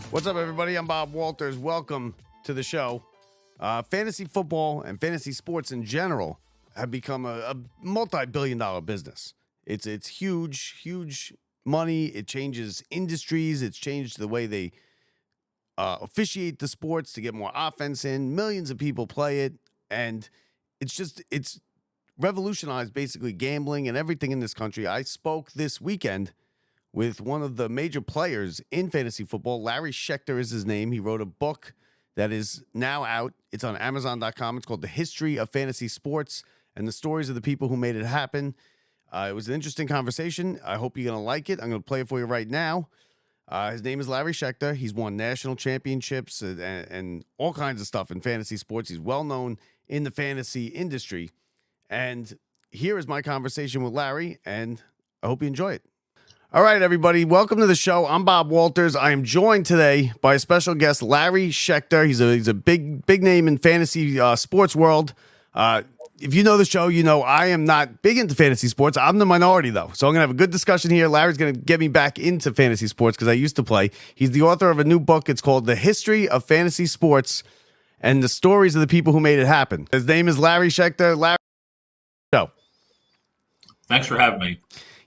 What's up, everybody? I'm Bob Walters. Welcome to the show. Fantasy football and fantasy sports in general have become a multi-billion-dollar business. It's huge money. It changes industries. It's changed the way they officiate the sports to get more offense in. Millions of people play it, and it's revolutionized basically gambling and everything in this country. I spoke this weekend with one of the major players in fantasy football. Larry Schechter is his name. He wrote a book that is now out. It's on Amazon.com. It's called The History of Fantasy Sports and the Stories of the People Who Made It Happen. It was an interesting conversation. I hope you're going to like it. I'm going to play it for you right now. His name is Larry Schechter. He's won national championships and all kinds of stuff in fantasy sports. He's well known in the fantasy industry. And here is my conversation with Larry, and I hope you enjoy it. All right, everybody, welcome to the show. I'm Bob Walters. I am joined today by a special guest, Larry Schechter. He's a big name in fantasy sports world. If you know the show, you know I am not big into fantasy sports. I'm the minority, though. So I'm going to have a good discussion here. Larry's going to get me back into fantasy sports because I used to play. He's the author of a new book. It's called The History of Fantasy Sports and the Stories of the People Who Made It Happen. His name is Larry Schechter. Larry, show. Thanks for having me.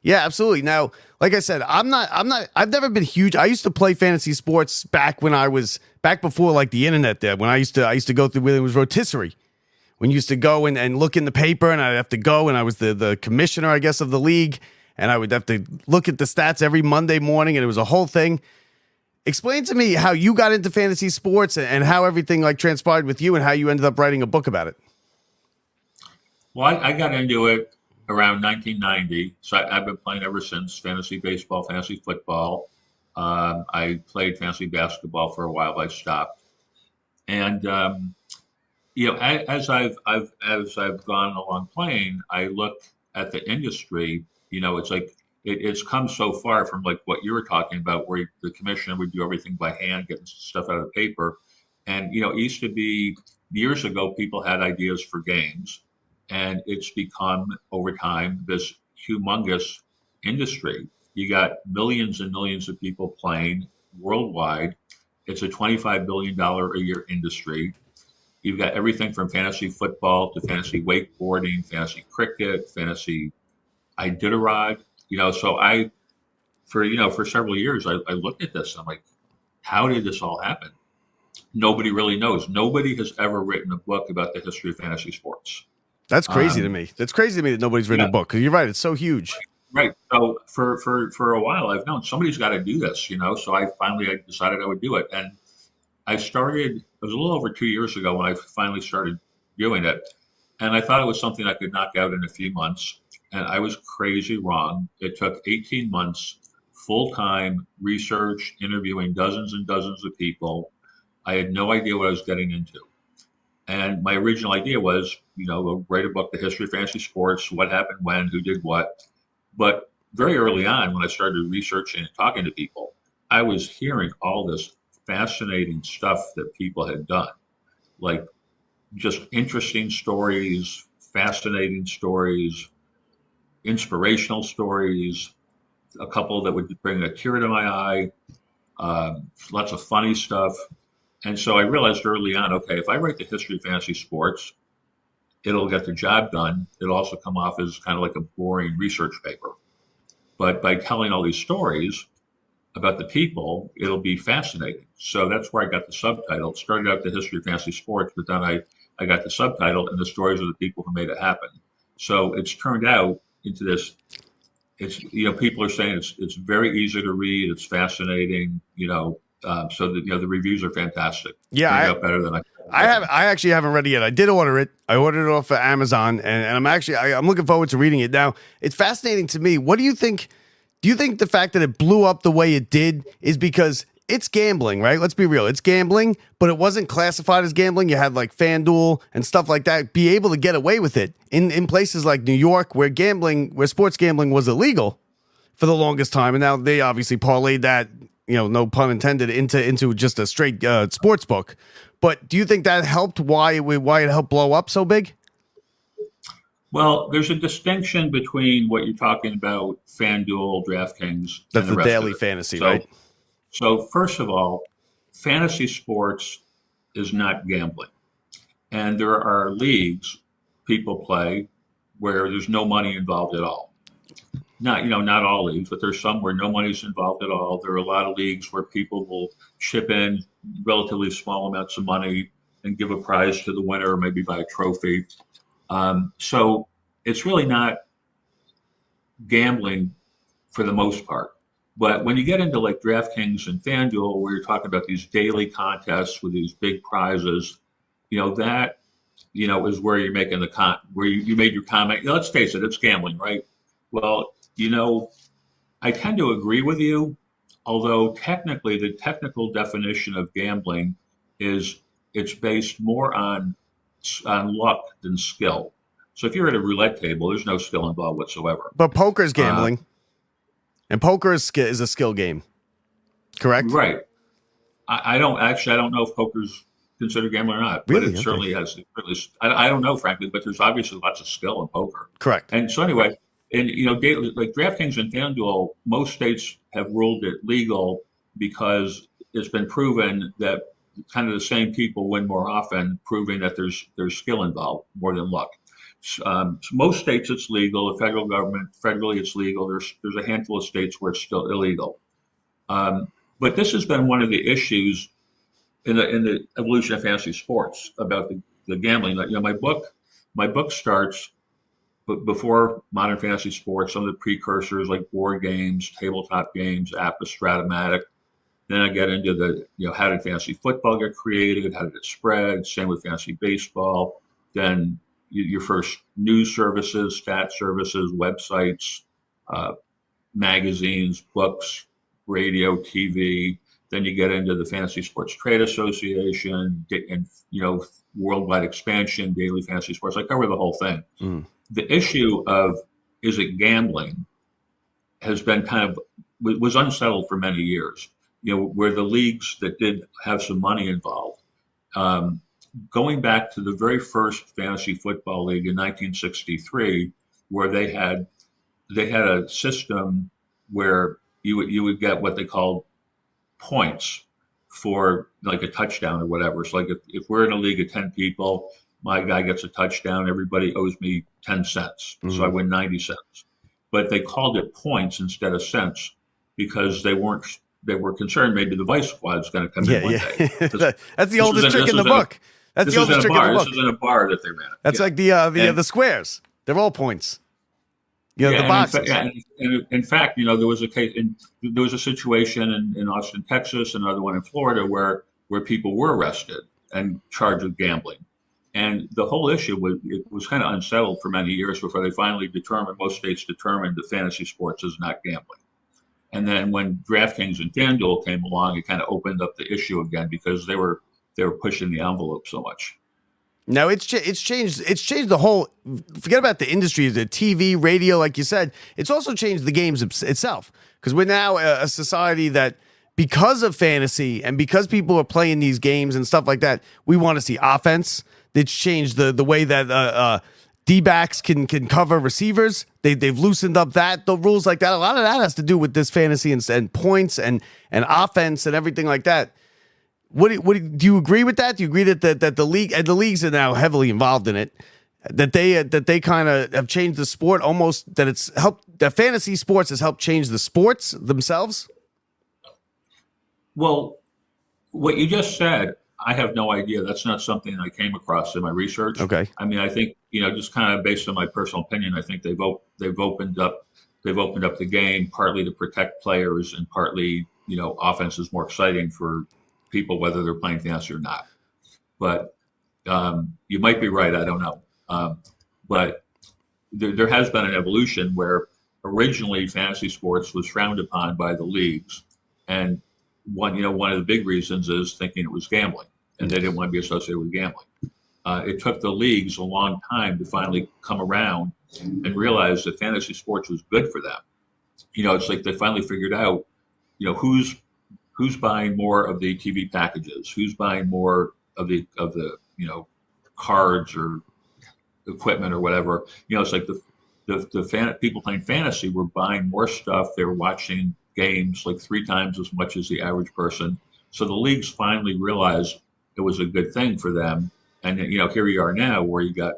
Yeah, absolutely. Now, like I said, I've never been huge. I used to play fantasy sports back before like the internet there, when I used to go through when it was rotisserie. When you used to go and look in the paper, and I'd have to go, and I was the commissioner, I guess, of the league, and I would have to look at the stats every Monday morning, and it was a whole thing. Explain to me how you got into fantasy sports and how everything like transpired with you and how you ended up writing a book about it. Well, I got into it around 1990, so I've been playing ever since. Fantasy baseball, fantasy football. I played fantasy basketball for a while, but I stopped. And as I've gone along playing, I look at the industry. It's like it's come so far from like what you were talking about, where the commissioner would do everything by hand, getting stuff out of paper. And it used to be years ago, people had ideas for games. And it's become, over time, this humongous industry. You got millions and millions of people playing worldwide. It's a $25 billion a year industry. You've got everything from fantasy football to fantasy wakeboarding, fantasy cricket, fantasy Iditarod. So for several years, I looked at this and I'm like, how did this all happen? Nobody really knows. Nobody has ever written a book about the history of fantasy sports. That's crazy to me. That's crazy to me that nobody's written a book, because you're right. It's so huge. Right. So for a while, I've known somebody's got to do this, So I decided I would do it. And I started, it was a little over 2 years ago when I finally started doing it. And I thought it was something I could knock out in a few months. And I was crazy wrong. It took 18 months, full-time research, interviewing dozens and dozens of people. I had no idea what I was getting into. And my original idea was, write a book, The History of Fantasy Sports, what happened when, who did what. But very early on, when I started researching and talking to people, I was hearing all this fascinating stuff that people had done, like just interesting stories, fascinating stories, inspirational stories, a couple that would bring a tear to my eye, lots of funny stuff. And so I realized early on, okay, if I write the history of fantasy sports, it'll get the job done. It'll also come off as kind of like a boring research paper. But by telling all these stories about the people, it'll be fascinating. So that's where I got the subtitle. It started out the history of fantasy sports, but then I got the subtitle and the stories of the people who made it happen. So it's turned out into this. It's people are saying it's very easy to read. It's fascinating. So the reviews are fantastic. Yeah, better than I actually haven't read it yet. I did order it. I ordered it off of Amazon, and I'm looking forward to reading it. Now, it's fascinating to me. What do you think? Do you think the fact that it blew up the way it did is because it's gambling, right? Let's be real. It's gambling, but it wasn't classified as gambling. You had like FanDuel and stuff like that be able to get away with it in places like New York, where sports gambling was illegal for the longest time, and now they obviously parlayed that, no pun intended, into just a straight sports book. But do you think that helped? Why it helped blow up so big? Well, there's a distinction between what you're talking about, FanDuel, DraftKings, That's and the the rest of daily it. fantasy, So, right? so first of all, fantasy sports is not gambling, and there are leagues people play where there's no money involved at all. Not all leagues, but there's some where no money's involved at all. There are a lot of leagues where people will chip in relatively small amounts of money and give a prize to the winner, or maybe buy a trophy. So it's really not gambling for the most part. But when you get into like DraftKings and FanDuel, where you're talking about these daily contests with these big prizes, that is where you're making where you made your comment. Let's face it, it's gambling, right? Well, I tend to agree with you, although technically the technical definition of gambling is it's based more on luck than skill. So if you're at a roulette table, there's no skill involved whatsoever. But poker's Uh, gambling, and poker is a skill game, correct? right. I don't know if poker's considered gambling or not, but Really? it Okay. certainly has. I don't know, frankly, but there's obviously lots of skill in poker. Correct. And so anyway, and like DraftKings and FanDuel, most states have ruled it legal because it's been proven that kind of the same people win more often, proving that there's skill involved more than luck. So most states it's legal. The federal government, federally it's legal. There's a handful of states where it's still illegal. Um, but this has been one of the issues in the evolution of fantasy sports about the gambling. Like, my book starts before modern fantasy sports. Some of the precursors like board games, tabletop games, Atlas, Stratomatic. Then I get into how did fantasy football get created? How did it spread? Same with fantasy baseball. Then your first news services, stat services, websites, uh, magazines, books, radio, TV. Then you get into the Fantasy Sports Trade Association and worldwide expansion, daily fantasy sports. I cover the whole thing. Mm. The issue of is it gambling has been was unsettled for many years. Where the leagues that did have some money involved, um, going back to the very first fantasy football league in 1963, where they had a system where you would get what they called points for like a touchdown or whatever. So like if we're in a league of 10 people, my guy gets a touchdown, everybody owes me 10 cents. So I Mm. win 90 cents. But they called it points instead of cents because they were concerned maybe the vice squad's going to come in Yeah, one yeah. day. This, That's the this was oldest in, trick this in the was in a book. That's this the was in oldest a trick in the bar. This book. was in a bar that they ran. That's Yeah. like the And squares. They're all points. Yeah, The boxes. and in fact, there was a case, there was a situation in Austin, Texas, another one in Florida, where people were arrested and charged with gambling, and the whole issue was kind of unsettled for many years before they finally determined, most states determined that fantasy sports is not gambling, and then when DraftKings and FanDuel came along, it kind of opened up the issue again because they were pushing the envelope so much. No, it's changed. It's changed the whole. Forget about the industry, the TV, radio, like you said. It's also changed the games itself because we're now a society that, because of fantasy and because people are playing these games and stuff like that, we want to see offense. It's changed the way that D-backs can cover receivers. They've loosened up the rules like that. A lot of that has to do with this fantasy and points and offense and everything like that. Do you agree with that? Do you agree that the league and the leagues are now heavily involved in it? That they kind of have changed the sport almost, that it's helped, that fantasy sports has helped change the sports themselves? Well, what you just said, I have no idea. That's not something I came across in my research. Okay. I mean, I think, just kind of based on my personal opinion, I think they've opened up the game partly to protect players and partly, offense is more exciting for people whether they're playing fantasy or not. But you might be right. I don't know. But there has been an evolution where originally fantasy sports was frowned upon by the leagues, and one of the big reasons is thinking it was gambling, and they didn't want to be associated with gambling. It took the leagues a long time to finally come around and realize that fantasy sports was good for them. It's like they finally figured out, who's buying more of the TV packages, who's buying more of the cards or equipment or whatever. It's like people playing fantasy were buying more stuff. They were watching games like 3 times as much as the average person. So the leagues finally realized it was a good thing for them. And here you are now, where you got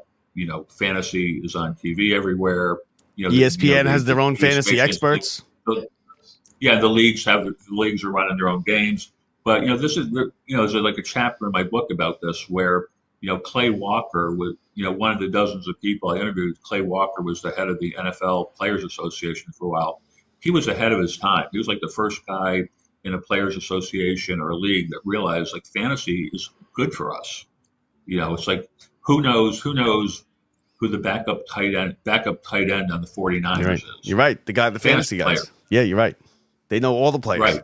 fantasy is on TV everywhere. ESPN has their own fantasy ESPN experts. Yeah, the leagues are running their own games. But this is there's like a chapter in my book about this where Clay Walker was one of the dozens of people I interviewed. Clay Walker was the head of the NFL Players Association for a while. He was ahead of his time. He was like the first guy in a Players Association or a league that realized like fantasy is good for us. It's like who knows who the backup tight end on the 49ers is. You're right. The guy, the fantasy guys. Player. Yeah, you're right. They know all the players. Right.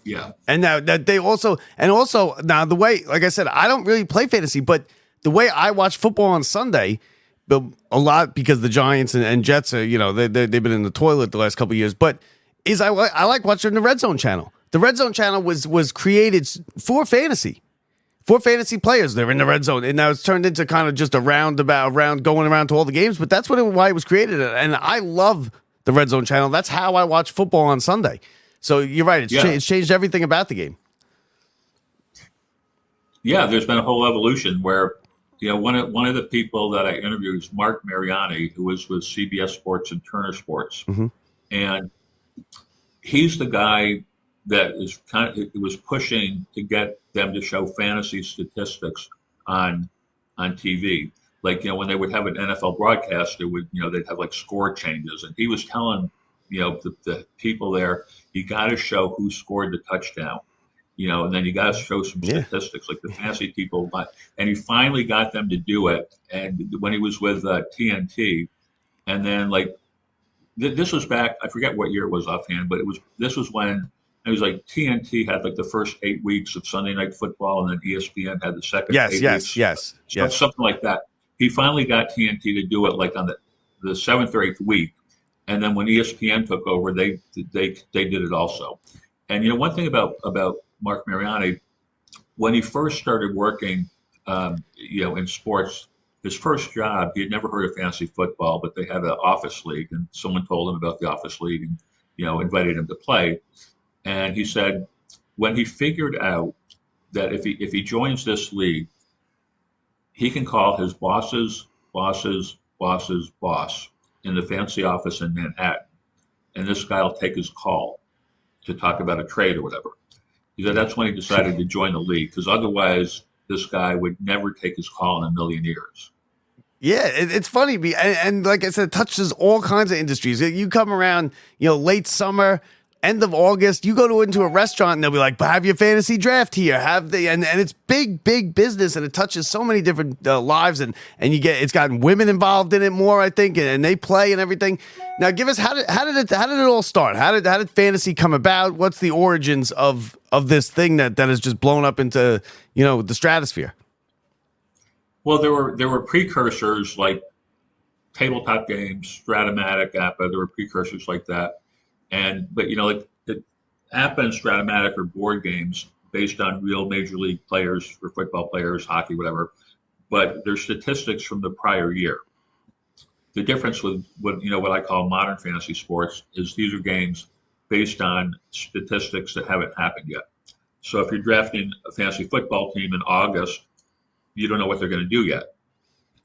Yeah. And now that they also now the way, like I said, I don't really play fantasy, but the way I watch football on Sunday, but a lot because the Giants and Jets are, they've been in the toilet the last couple of years, but is I like watching the Red Zone channel. The Red Zone channel was created for fantasy players. They're in the red zone, and now it's turned into kind of just a roundabout going around to all the games. But that's why it was created, and I love the Red Zone channel. That's how I watch football on Sunday. So you're right; it's changed everything about the game. Yeah, there's been a whole evolution where one of the people that I interviewed is Mark Mariani, who was with CBS Sports and Turner Sports, and he's the guy that was pushing to get them to show fantasy statistics on TV. Like, when they would have an NFL broadcast, they'd have like score changes. And he was telling, the people there, you got to show who scored the touchdown, and then you got to show some statistics like the fantasy people. And he finally got them to do it. And when he was with TNT, and then like, this was back, I forget what year it was offhand, but this was when it was like TNT had like the first 8 weeks of Sunday Night Football, and then ESPN had the second 8 weeks. Yes. Something like that. He finally got TNT to do it like on the 7th or 8th week, and then when ESPN took over, they did it also. And one thing about Mark Mariani, when he first started working, in sports, his first job, he had never heard of fantasy football, but they had an office league, and someone told him about the office league and invited him to play. And he said, when he figured out that if he joins this league, he can call his boss's boss in the fancy office in Manhattan, and this guy will take his call to talk about a trade or whatever. He said that's when he decided to join the league, because otherwise this guy would never take his call in a million years. Yeah, it's funny, and like I said, it touches all kinds of industries. You come around, late summer, end of August, you go into a restaurant and they'll be like, have your fantasy draft here. And it's big business, and it touches so many different lives, and it's gotten women involved in it more, I think, and they play and everything. Now, give us how did it all start? How did fantasy come about? What's the origins of this thing that has just blown up into the stratosphere? Well, there were precursors like tabletop games, Stratomatic, APA. There were precursors like that. But like the APA and Stratomatic are board games based on real major league players for football players, hockey, whatever. But they're statistics from the prior year. The difference with what I call modern fantasy sports is these are games based on statistics that haven't happened yet. So if you're drafting a fantasy football team in August, you don't know what they're going to do yet.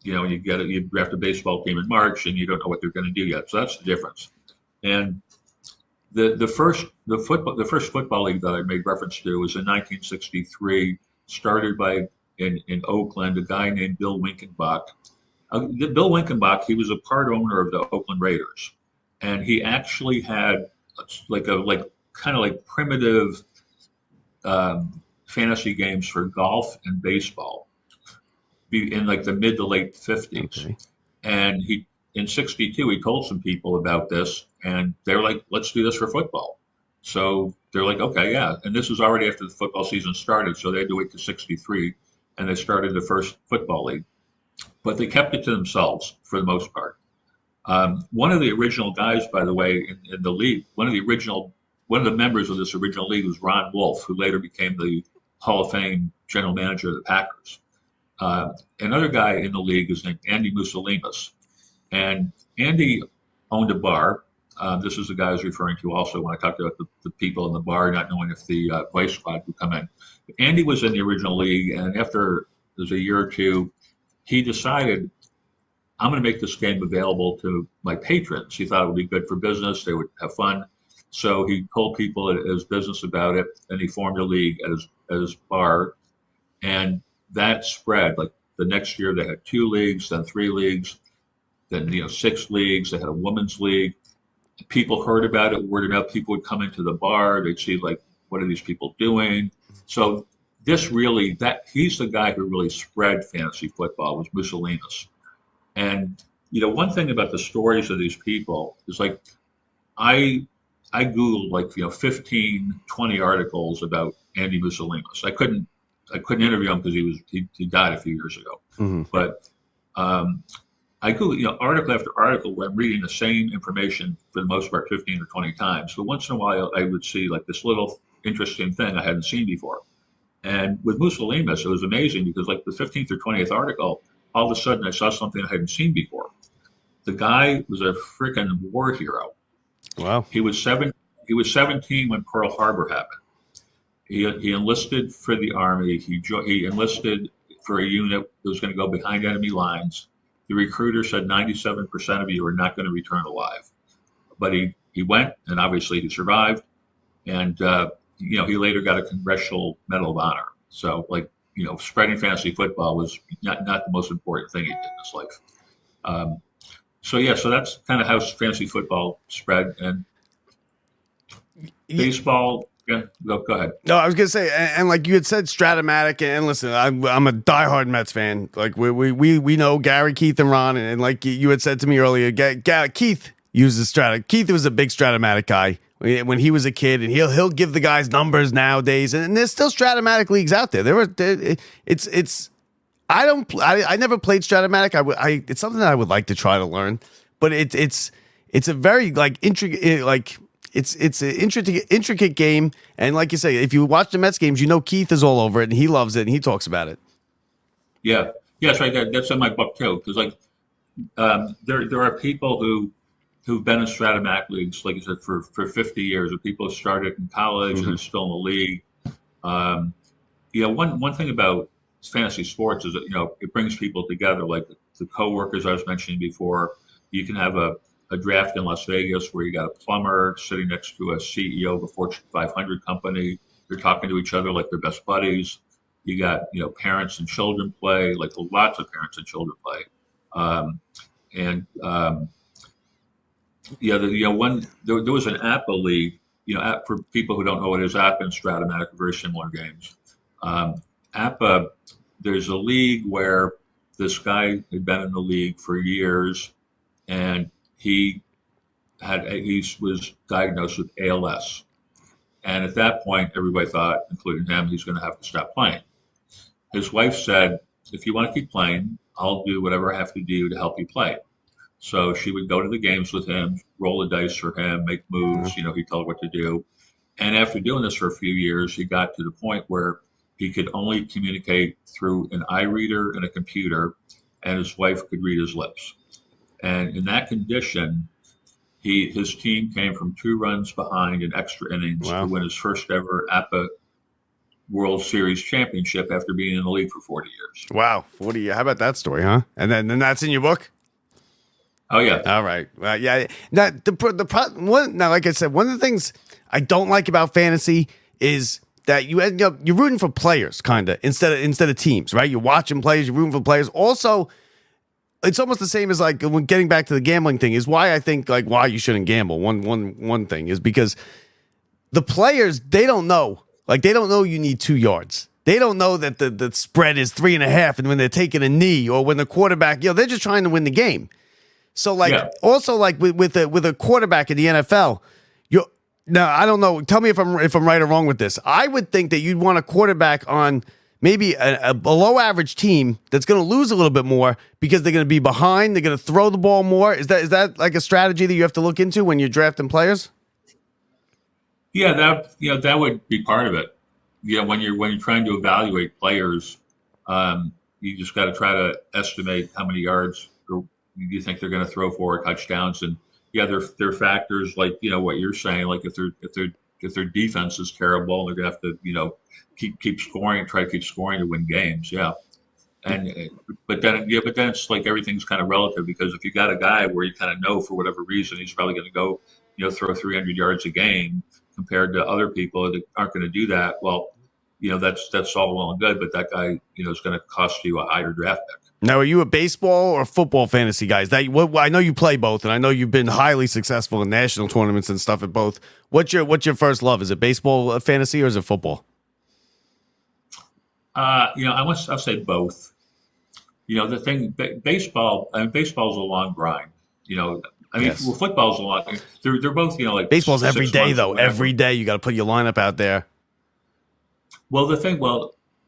You draft a baseball team in March, and you don't know what they're going to do yet. So that's the difference. And the first football league that I made reference to was in 1963, started in Oakland, a guy named Bill Winkenbach. Bill Winkenbach, he was a part owner of the Oakland Raiders, and he actually had kind of primitive fantasy games for golf and baseball in like the mid to late 50s. Okay. And in 62, he told some people about this, and they're like, let's do this for football. So they're like, okay, yeah. And this was already after the football season started, so they had to wait to 63, and they started the first football league. But they kept it to themselves for the most part. One of the original guys, by the way, in the league, one of the members of this original league was Ron Wolf, who later became the Hall of Fame general manager of the Packers. Another guy in the league is named Andy Musolimas. And Andy owned a bar. This is the guy I was referring to also when I talked about the people in the bar not knowing if the vice squad would come in. Andy was in the original league, and after there's a year or two, he decided, I'm going to make this game available to my patrons. He thought it would be good for business. They would have fun. So he told people at his business about it, and he formed a league at his bar. And that spread. Like the next year, they had 2 leagues, then 3 leagues, then 6 leagues. They had a women's league. People heard about it, word of mouth. People would come into the bar. They'd see like, what are these people doing? So he's the guy who really spread fantasy football, was Musolinas. And one thing about the stories of these people is like I Googled like 15, 20 articles about Andy Musolinas. I couldn't interview him because he died a few years ago. Mm-hmm. But I Googled article after article where I'm reading the same information for the most part 15 or 20 times. But once in a while I would see like this little interesting thing I hadn't seen before. And with Musolinas, it was amazing because like the 15th or 20th article, all of a sudden I saw something I hadn't seen before. The guy was a freaking war hero. Wow. He was 17 when Pearl Harbor happened. He enlisted for the Army. He enlisted for a unit that was going to go behind enemy lines. The recruiter said 97% of you are not going to return alive. But he went, and obviously he survived. And, he later got a Congressional Medal of Honor. So, spreading fantasy football was not the most important thing he did in his life. So that's kind of how fantasy football spread. And baseball, yeah, go ahead. No, I was gonna say, and like you had said, Stratomatic, and listen, I'm a diehard Mets fan. Like we know Gary, Keith, and Ron, and like you had said to me earlier, Keith uses Strata. Keith was a big Stratomatic guy when he was a kid, and he'll give the guys numbers nowadays, and there's still Stratomatic leagues out there. I never played Stratomatic. It's something that I would like to try to learn, but it's a very intricate it's an intricate game, and like you say, if you watch the Mets games, Keith is all over it, and he loves it, and he talks about it. Yeah, that's right. That's in my book too, because there are people who've been in Stratomatic leagues, like you said, for 50 years, or people who started in college and are still in the league. One thing about fantasy sports is that it brings people together, like the coworkers I was mentioning before. You can have a draft in Las Vegas where you got a plumber sitting next to a CEO of a Fortune 500 company. They're talking to each other like they're best buddies. You got parents and children play, like lots of parents and children play. There was an APA league. For people who don't know what it is, APA and Stratomatic are very similar games. APA, there's a league where this guy had been in the league for years, and he was diagnosed with ALS. And at that point, everybody thought, including him, he's going to have to stop playing. His wife said, if you want to keep playing, I'll do whatever I have to do to help you play. So she would go to the games with him, roll the dice for him, make moves, he'd tell her what to do. And after doing this for a few years, he got to the point where he could only communicate through an eye reader and a computer, and his wife could read his lips. And in that condition, his team came from 2 runs behind in extra innings to win his first ever APA World Series championship after being in the league for 40 years. Wow, 40 years. How about that story, huh? And then that's in your book? Oh, yeah. All right. Yeah. Now, now, like I said, one of the things I don't like about fantasy is that you end up you're rooting for players, kind of, instead of teams, right? You're watching players, you're rooting for players. Also, it's almost the same as like when getting back to the gambling thing is why I think like why you shouldn't gamble. One thing is because the players, they don't know. Like they don't know you need 2 yards. They don't know that the spread is 3.5, and when they're taking a knee or when the quarterback, they're just trying to win the game. So also like with a quarterback in the NFL, now I don't know. Tell me if I'm right or wrong with this. I would think that you'd want a quarterback on maybe a below average team that's going to lose a little bit more because they're going to be behind. They're going to throw the ball more. Is that like a strategy that you have to look into when you're drafting players? Yeah, that would be part of it. When you're trying to evaluate players, you just got to try to estimate how many yards you think they're going to throw for touchdowns. And yeah, there are factors like what you're saying, like if their defense is terrible, they're going to have to keep scoring, try to keep scoring to win games. Yeah. And but then it's like everything's kind of relative, because if you got a guy where you kind of know for whatever reason he's probably going to go throw 300 yards a game compared to other people that aren't going to do that, well, that's all well and good, but that guy is going to cost you a higher draft pick. Now, are you a baseball or football fantasy guys? I know you play both, and I know you've been highly successful in national tournaments and stuff at both. What's your first love? Is it baseball fantasy or is it football? I'll say both. The thing, baseball. I mean, baseball's a long grind. Yes. Well, football's a long. They're both. Like baseball's every day though. Every day you got to put your lineup out there. Well,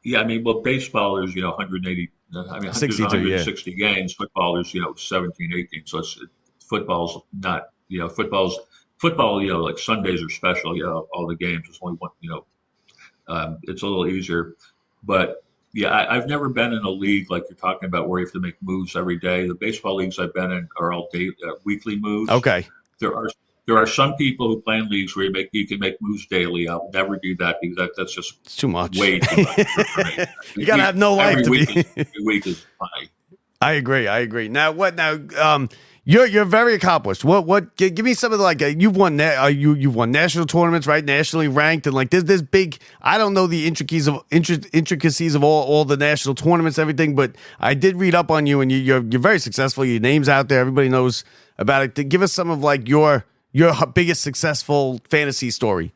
yeah. I mean, baseball is 180. I mean, 62, 160 games. Football is 17, 18. So football's not. Football. Like Sundays are special. All the games. It's only one. It's a little easier. But yeah, I've never been in a league like you're talking about where you have to make moves every day. The baseball leagues I've been in are all weekly moves. Okay. There are some people who play in leagues where you can make moves daily. I'll never do that because that's just it's too much. Way too much for me. You gotta have no life to be. Every week is fine. I agree. Now what? Now you're very accomplished. What? Give me some of the you've won you've won national tournaments, right? Nationally ranked, and there's big. I don't know the intricacies of all the national tournaments, everything, but I did read up on you, and you're very successful. Your name's out there. Everybody knows about it. Give us some of your biggest successful fantasy story.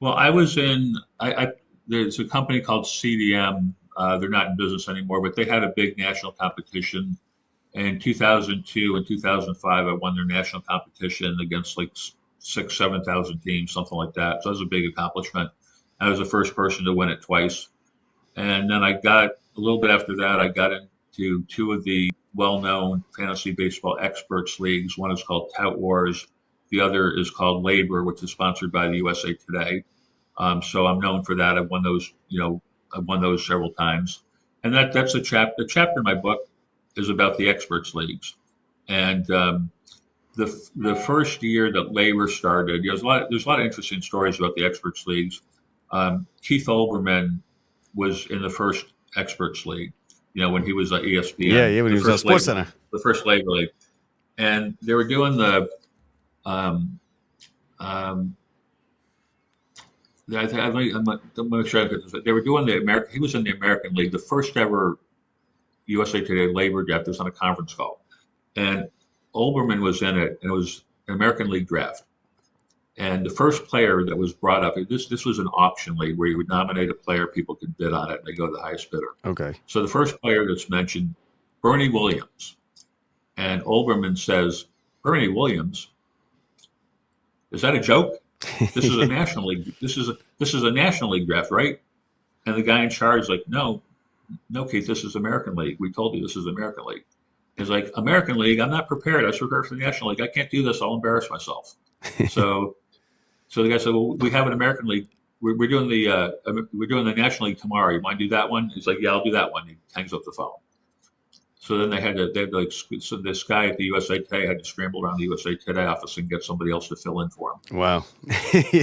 Well, I was in. There's a company called CDM. They're not in business anymore, but they had a big national competition. In 2002 and 2005, I won their national competition against 7,000 teams, something like that. So that was a big accomplishment. I was the first person to win it twice. And then a little bit after that, I got into two of the well-known fantasy baseball experts leagues. One is called Tout Wars. The other is called Labor, which is sponsored by the USA Today. So I'm known for that. I've won those, I've won those several times. And that's the chapter in my book is about the experts leagues. And the first year that Labor started, there's a lot of interesting stories about the experts leagues. Keith Olbermann was in the first experts league, when he was at ESPN. Yeah, when he was at Sports Center. The first Labor league. And they were doing the I'm not sure I get this. They were doing he was in the American League, the first ever USA Today labor draft. Was on a conference call, and Olbermann was in it, and it was an American League draft. And the first player that was brought up, this was an auction league where you would nominate a player, people could bid on it, and they go to the highest bidder. Okay. So the first player that's mentioned, Bernie Williams, and Olbermann says, Bernie Williams, is that a joke? This is a National League. This is a National League draft, right? And the guy in charge is like, no, Keith, this is American League. We told you this is American League. He's like, American League, I'm not prepared. I was prepared for the National League. I can't do this. I'll embarrass myself. So the guy said, well, we have an American League. We're doing the National League tomorrow. You mind to do that one? He's like, yeah, I'll do that one. He hangs up the phone. So then so this guy at the USA Today had to scramble around the USA Today office and get somebody else to fill in for him. Wow.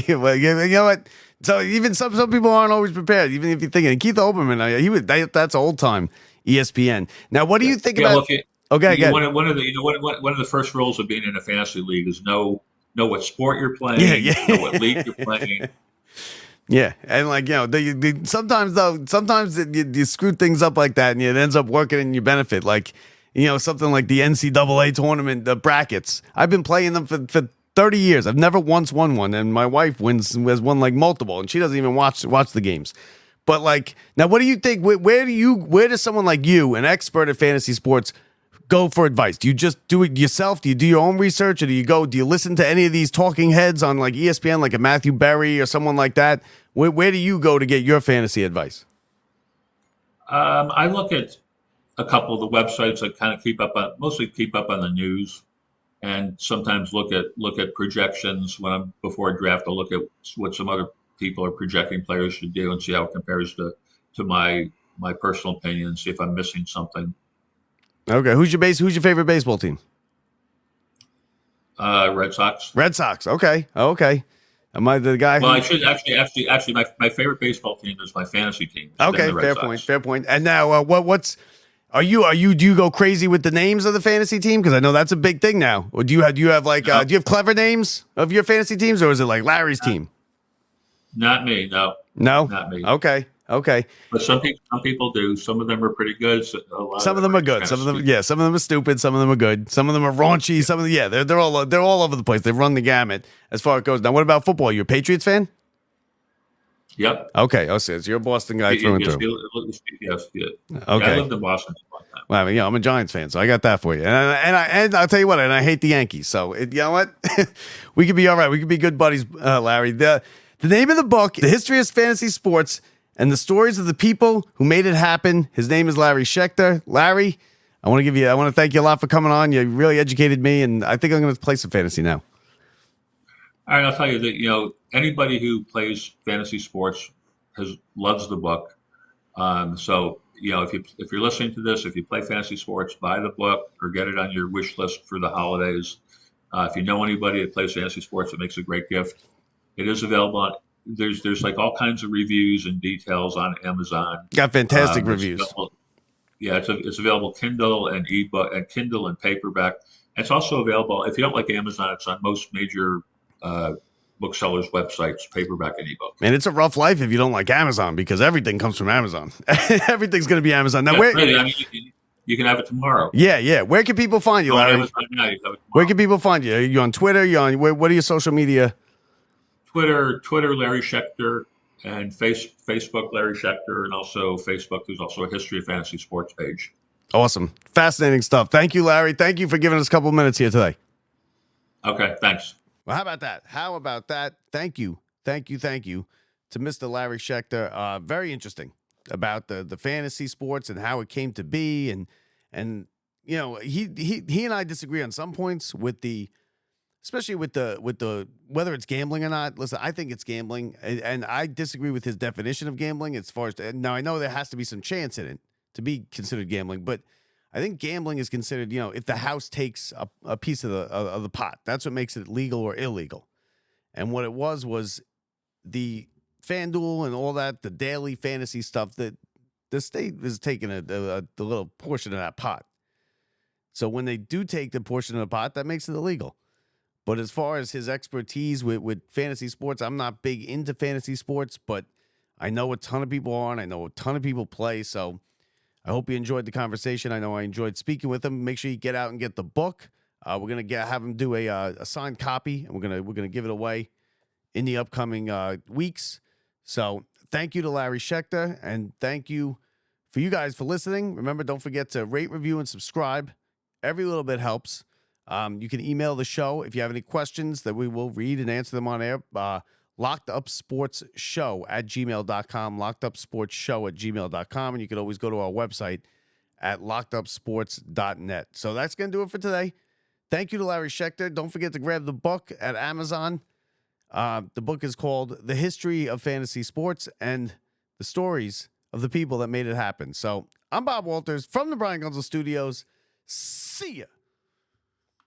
Well, you know what? So even some people aren't always prepared. Even if you're thinking Keith Olbermann, that's old time ESPN. Now, what do you think about? Okay, one of the first rules of being in a fantasy league is know what sport you're playing, know what league you're playing. Yeah, and sometimes you screw things up like that, and it ends up working in your benefit. Something like the NCAA tournament, the brackets. I've been playing them for 30 years. I've never once won one, and my wife has won multiple, and she doesn't even watch the games. But now, what do you think? Where does someone like you, an expert at fantasy sports, go for advice? Do you just do it yourself? Do you do your own research, or do you listen to any of these talking heads on ESPN, like a Matthew Berry or someone like that? Where do you go to get your fantasy advice? I look at a couple of the websites that kind of mostly keep up on the news, and sometimes look at projections before a draft. I'll look at what some other people are projecting players to do and see how it compares to my my personal opinion, see if I'm missing something. Okay. Who's your favorite baseball team? Red Sox. Red Sox. Okay. Okay. Am I the guy Well, who? I should actually, my favorite baseball team is my fantasy team. It's been Okay. the Red Fair Sox. point. Fair point. And now, what's are you do you go crazy with the names of the fantasy team? Because I know that's a big thing now. Or do you have like No, do you have clever names of your fantasy teams, or is it like Larry's not, team? not me. No, No. not me. Okay. Okay. But some people do. Some of them are pretty good. So a lot of Some of them them are are just good. kind Some of of them, stupid. yeah. Some of them are stupid. Some of them are good. Some of them are raunchy. Yeah. Some of them, yeah. They're all over the place. They run the gamut as far as it goes. Now, what about football? You a Patriots fan? Yep. Okay. Oh, so you're a Boston guy through and Yes, through. yes, yeah. Yeah, I Okay. lived in Boston for a long time. Well, I mean, I'm a Giants fan, so I got that for you. And I'll tell you what, and I hate the Yankees. So you know what, we could be all right. We could be good buddies, Larry. The name of the book, The History of Fantasy Sports and the Stories of the People Who Made It Happen. His name is Larry Schechter. Larry, I want to thank you a lot for coming on. You really educated me, and I think I'm going to play some fantasy now. All right, I'll tell you that anybody who plays fantasy sports loves the book. So if you're listening to this, if you play fantasy sports, buy the book or get it on your wish list for the holidays. If you know anybody that plays fantasy sports, it makes a great gift. It is available on. There's like all kinds of reviews and details on Amazon. Got fantastic It's reviews. available, yeah, it's available Kindle and ebook and Kindle and paperback. And it's also available if you don't like Amazon. It's on most major booksellers' websites, paperback and ebook. And it's a rough life if you don't like Amazon because everything comes from Amazon. Everything's going to be Amazon. Now, where? Really, I mean, you can have it tomorrow. Yeah. Where can people find you, Go on Larry? Amazon now, you have it Where tomorrow. can people find you? Are you on Twitter? What are your social media? Twitter, Larry Schechter, and Facebook, Larry Schechter, and also Facebook. There's also a History of Fantasy Sports page. Awesome. Fascinating stuff. Thank you, Larry. Thank you for giving us a couple of minutes here today. Okay, thanks. Well, how about that? Thank you to Mr. Larry Schechter. Very interesting about the fantasy sports and how it came to be, and he and I disagree on some points especially with the whether it's gambling or not. Listen, I think it's gambling, and I disagree with his definition of gambling as far as now. I know there has to be some chance in it to be considered gambling, but I think gambling is considered, if the house takes a piece of the pot, that's what makes it legal or illegal. And what it was the FanDuel and all that, the daily fantasy stuff, that the state is taking the little portion of that pot. So when they do take the portion of the pot, that makes it illegal. But as far as his expertise with fantasy sports, I'm not big into fantasy sports, but I know a ton of people are, and I know a ton of people play. So I hope you enjoyed the conversation. I know I enjoyed speaking with him. Make sure you get out and get the book. We're gonna have him do a signed copy, and we're gonna give it away in the upcoming weeks. So thank you to Larry Schechter, and thank you for you guys for listening. Remember, don't forget to rate, review, and subscribe. Every little bit helps. You can email the show if you have any questions that we will read and answer them on air. LockedUpSportsShow@gmail.com, LockedUpSportsShow@gmail.com, and you can always go to our website at LockedUpSports.net. So that's going to do it for today. Thank you to Larry Schechter. Don't forget to grab the book at Amazon. The book is called The History of Fantasy Sports and the Stories of the People That Made It Happen. So I'm Bob Walters from the Brian Gunzel Studios. See ya.